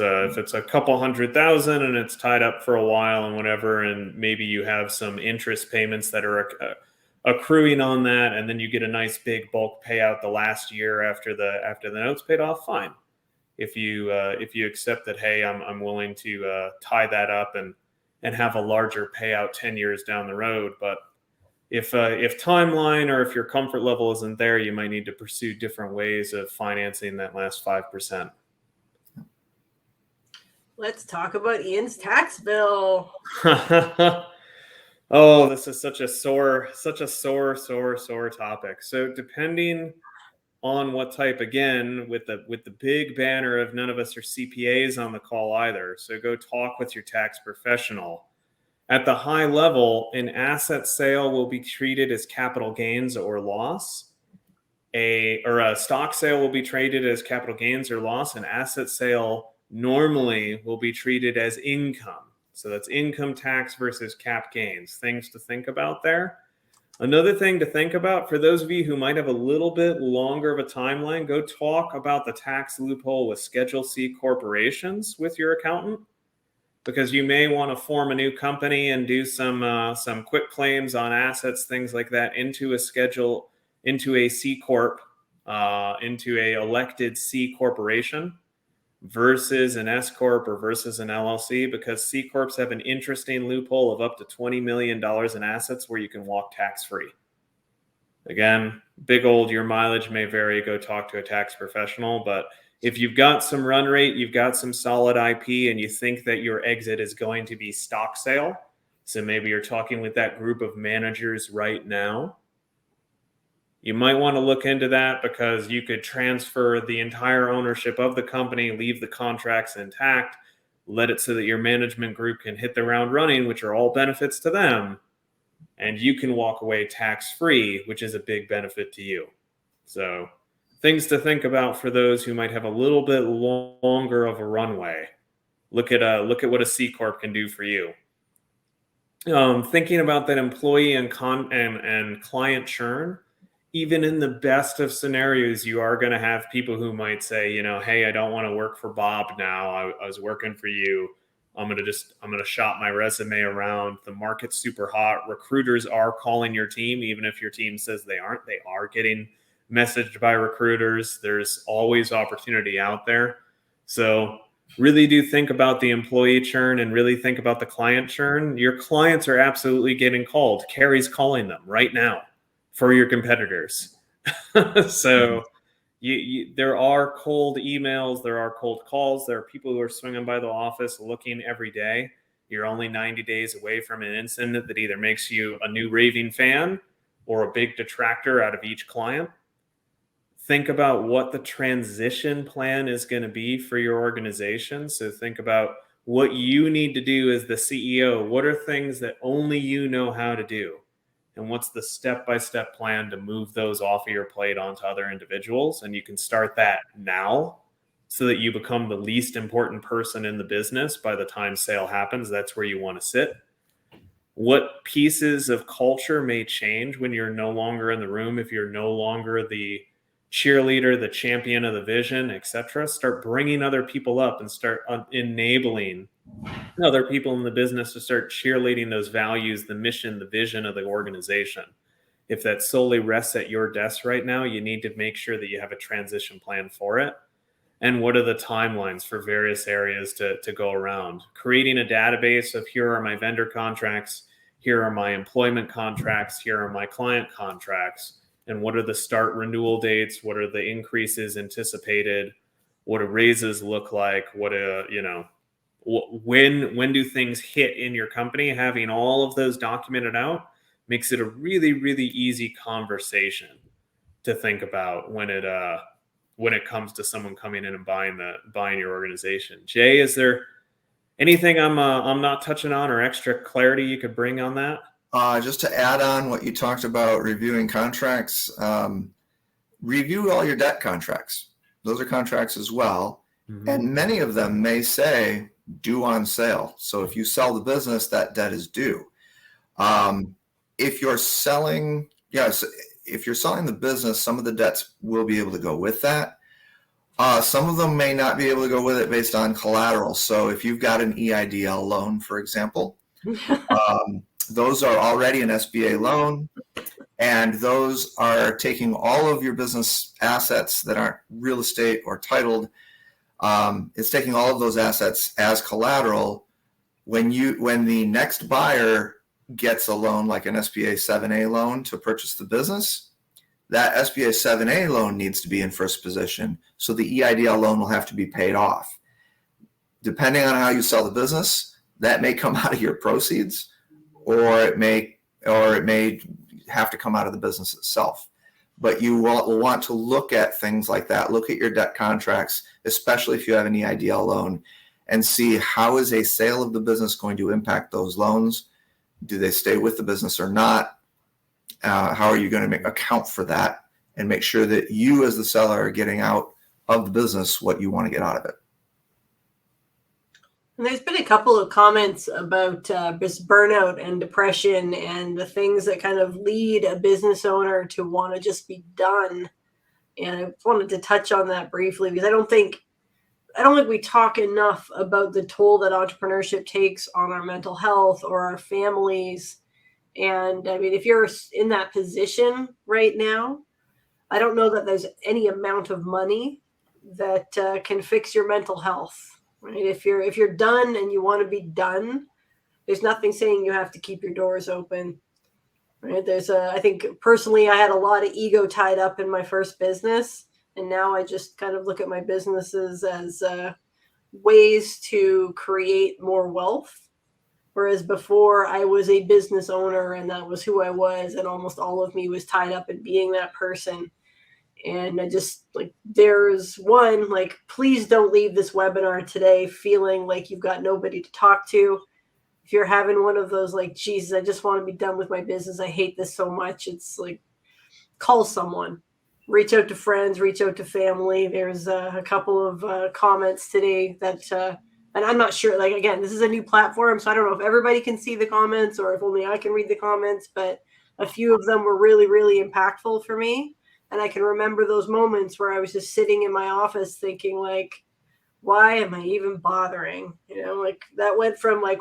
a couple $100,000 and it's tied up for a while and whatever, and maybe you have some interest payments that are accruing on that, and then you get a nice big bulk payout the last year after the note's paid off, fine. If you accept that, hey, I'm willing to tie that up and have a larger payout 10 years down the road. But if timeline or if your comfort level isn't there, you might need to pursue different ways of financing that last 5%. Let's talk about Ian's tax bill. Oh, this is such a sore topic. So depending on what type, again, with the big banner of none of us are CPAs on the call either. So go talk with your tax professional. At the high level, an asset sale will be treated as capital gains or loss. A stock sale will be treated as capital gains or loss. An asset sale normally will be treated as income. So that's income tax versus cap gains. Things to think about there. Another thing to think about for those of you who might have a little bit longer of a timeline, go talk about the tax loophole with Schedule C corporations with your accountant, because you may want to form a new company and do some quick claims on assets, things like that, into a C corp, into a elected C corporation versus an S corp or versus an LLC, because C corps have an interesting loophole of up to $20 million in assets where you can walk tax free. Again, your mileage may vary. Go talk to a tax professional. But if you've got some run rate, you've got some solid IP, and you think that your exit is going to be stock sale, so maybe you're talking with that group of managers right now, you might want to look into that, because you could transfer the entire ownership of the company, leave the contracts intact, let it so that your management group can hit the ground running, which are all benefits to them, and you can walk away tax-free, which is a big benefit to you. So things to think about for those who might have a little bit longer of a runway. Look at what a C corp can do for you. Thinking about that employee and client churn. Even in the best of scenarios, you are going to have people who might say, hey, I don't want to work for Bob now. I was working for you I'm going to shop my resume around. The market's super hot. Recruiters are calling your team. Even if your team says they aren't, they are getting messaged by recruiters. There's always opportunity out there. So really do think about the employee churn and really think about the client churn. Your clients are absolutely getting called. Carrie's calling them right now for your competitors. So there are cold emails, there are cold calls, there are people who are swinging by the office looking every day. You're only 90 days away from an incident that either makes you a new raving fan or a big detractor out of each client. Think about what the transition plan is going to be for your organization. So think about what you need to do as the CEO. What are things that only you know how to do? And what's the step-by-step plan to move those off of your plate onto other individuals? And you can start that now so that you become the least important person in the business by the time sale happens. That's where you want to sit. What pieces of culture may change when you're no longer in the room, if you're no longer the cheerleader, the champion of the vision, etc. Start bringing other people up and start enabling other people in the business to start cheerleading those values, the mission, the vision of the organization. If that solely rests at your desk right now, you need to make sure that you have a transition plan for it. And what are the timelines for various areas to go around? Creating a database of here are my vendor contracts, here are my employment contracts, here are my client contracts, and what are the start renewal dates? What are the increases anticipated? What do raises look like? When do things hit in your company? Having all of those documented out makes it a really, really easy conversation to think about when it comes to someone coming in and buying your organization. Jay, is there anything I'm not touching on or extra clarity you could bring on that? Just to add on what you talked about reviewing contracts, review all your debt contracts. Those are contracts as well. Mm-hmm. And many of them may say due on sale. So if you sell the business, that debt is due. If you're selling the business, some of the debts will be able to go with that. Some of them may not be able to go with it based on collateral. So if you've got an EIDL loan, for example, those are already an SBA loan, and those are taking all of your business assets that aren't real estate or titled. It's taking all of those assets as collateral. When the next buyer gets a loan like an SBA 7A loan to purchase the business, that SBA 7A loan needs to be in first position. So the EIDL loan will have to be paid off. Depending on how you sell the business, that may come out of your proceeds, or it may have to come out of the business itself. But you will want to look at things like that. Look at your debt contracts, especially if you have an EIDL loan, and see how is a sale of the business going to impact those loans. Do they stay with the business or not? How are you going to account for that and make sure that you as the seller are getting out of the business what you want to get out of it? And there's been a couple of comments about this burnout and depression and the things that kind of lead a business owner to want to just be done. And I wanted to touch on that briefly because I don't think we talk enough about the toll that entrepreneurship takes on our mental health or our families. And I mean, if you're in that position right now, I don't know that there's any amount of money that can fix your mental health. Right? If you're done and you want to be done, there's nothing saying you have to keep your doors open. Right? I think personally, I had a lot of ego tied up in my first business, and now I just kind of look at my businesses as ways to create more wealth. Whereas before, I was a business owner, and that was who I was, and almost all of me was tied up in being that person. And I just there's one, please don't leave this webinar today feeling like you've got nobody to talk to. If you're having one of those, Jesus, I just want to be done with my business. I hate this so much. It's call someone, reach out to friends, reach out to family. There's a couple of comments today that, and I'm not sure, again, this is a new platform, so I don't know if everybody can see the comments or if only I can read the comments, but a few of them were really, really impactful for me. And I can remember those moments where I was just sitting in my office thinking why am I even bothering? Like that went from like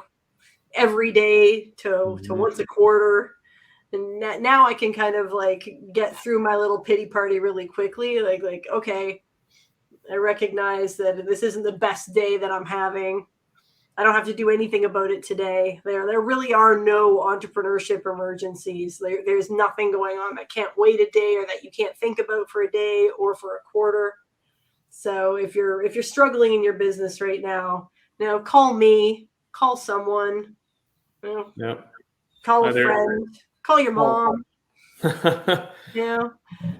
every day to once a quarter. And now I can kind of like get through my little pity party really quickly. Like, okay, I recognize that this isn't the best day that I'm having. I don't have to do anything about it today. There really are no entrepreneurship emergencies. There's nothing going on that can't wait a day or that you can't think about for a day or for a quarter. So if you're struggling in your business right now, call me, call someone, Yep. call a friend, call your mom. Yeah,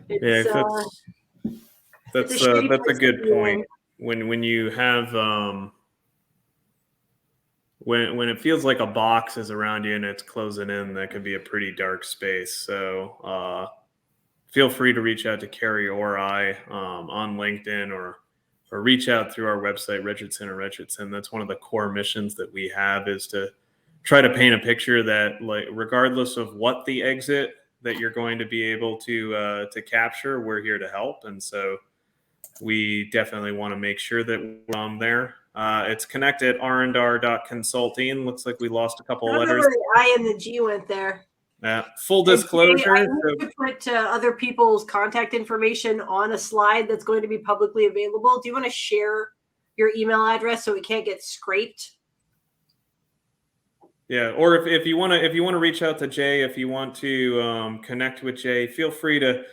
It's that's it's a shitty a place to good be point. in. When you have when it feels like a box is around you and it's closing in, that can be a pretty dark space. So feel free to reach out to Carrie or I on LinkedIn or reach out through our website, Richardson or Richardson. That's one of the core missions that we have, is to try to paint a picture that, like, regardless of what the exit that you're going to be able to capture, we're here to help. And so we definitely want to make sure that we're there. It's connected rndr.consulting. Looks like we lost a couple of I don't know letters. where the I and the G went there. Full disclosure. I need to put other people's contact information on a slide that's going to be publicly available. Do you want to share your email address so it can't get scraped? Yeah, or if you want to reach out to Jay, if you want to connect with Jay, feel free to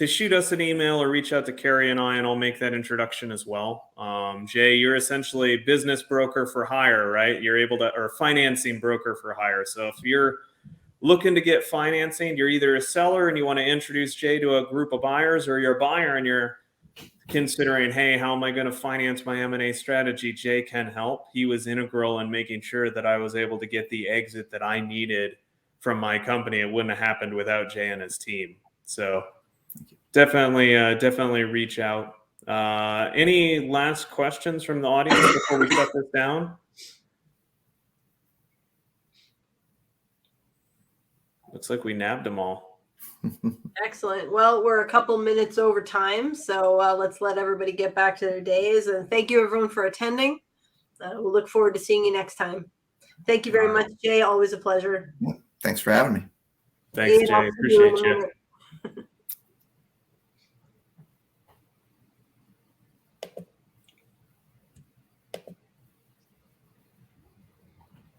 shoot us an email or reach out to Carrie and I, and I'll make that introduction as well. Jay, you're essentially business broker for hire, right? You're able to, or financing broker for hire. So if you're looking to get financing, you're either a seller and you want to introduce Jay to a group of buyers, or you're a buyer and you're considering, hey, how am I going to finance my M&A strategy? Jay can help. He was integral in making sure that I was able to get the exit that I needed from my company. It wouldn't have happened without Jay and his team. So definitely reach out. Any last questions from the audience before we shut this down? Looks like we nabbed them all. Excellent. Well, we're a couple minutes over time, so let's let everybody get back to their days. And thank you, everyone, for attending. We'll look forward to seeing you next time. Thank you very much, Jay. Always a pleasure. Thanks for having me. Thanks, Jay. Appreciate you.